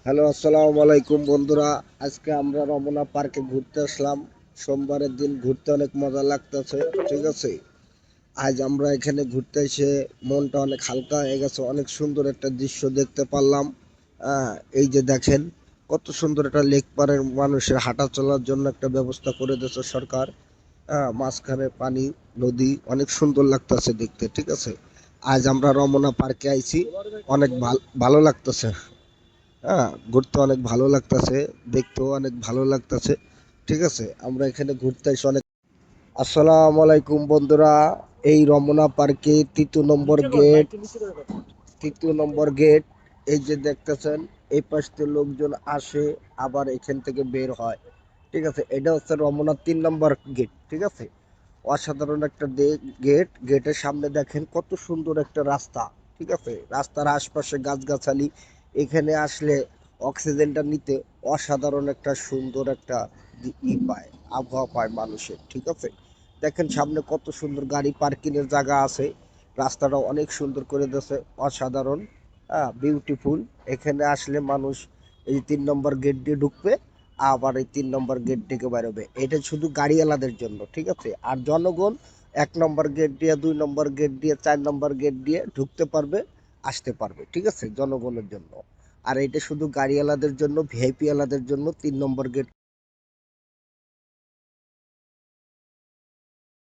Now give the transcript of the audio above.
Hello, আসসালামু আলাইকুম বন্ধুরা। আজকে আমরা রমনা পার্কে ঘুরতে আসলাম। সোমবারের দিন ঘুরতে অনেক মজা লাগতেছে। ঠিক আছে, আজ আমরা এখানে ঘুরতে এসে মনটা অনেক হালকা হয়ে গেছে। অনেক সুন্দর একটা দৃশ্য দেখতে পারলাম। এই যে দেখেন, কত সুন্দর একটা লেক পাড়ের মানুষের হাঁটা চলার জন্য একটা ব্যবস্থা করে দিয়েছে সরকার। মাঝখানে পানি, নদী, অনেক সুন্দর লাগতেছে দেখতে। ঠিক আছে, আজ আমরা রমনা পার্কে আইছি। অনেক ভালো লাগতেছে। ঘুরতে অনেক ভালো লাগতেছে, দেখতেও অনেক ভালো লাগতেছে। ঠিক আছে, আমরা এখানে ঘুরতে এসে অনেক। আসসালামু আলাইকুম বন্ধুরা। এই রমনা পার্কে তৃতীয় নম্বর গেট, এই যে দেখতেছেন, এই পাশ থেকে লোকজন আসে, আবার এখান থেকে বের হয়। ঠিক আছে, এটা হচ্ছে রমনা 3 নম্বর গেট। ঠিক আছে, অসাধারণ একটা গেট। গেটের সামনে দেখেন কত সুন্দর একটা রাস্তা। ঠিক আছে, রাস্তার আশপাশে গাছগাছালি। এখানে আসলে অক্সিজেনটা নিতে অসাধারণ একটা সুন্দর একটা পায়, আবহাওয়া পায় মানুষের। ঠিক আছে, দেখেন সামনে কত সুন্দর গাড়ি পার্কিং এর জায়গা আছে। রাস্তাটা অনেক সুন্দর করে দিয়েছে, অসাধারণ, বিউটিফুল। এখানে আসলে মানুষ এই 3 নম্বর গেট দিয়ে ঢুকবে, আবার এই 3 নম্বর গেট থেকে বেরোবে। এটা শুধু গাড়িওয়ালাদের জন্য। ঠিক আছে, আর জনগণ 1 নম্বর গেট দিয়ে, 2 নম্বর গেট দিয়ে, 4 নম্বর গেট দিয়ে ঢুকতে পারবে, আসতে পারবে। ঠিক আছে, জনগণের জন্য। আর এটা শুধু গাড়িওয়ালাদের জন্য, ভিআইপি ওয়ালাদের জন্য 3 নম্বর গেট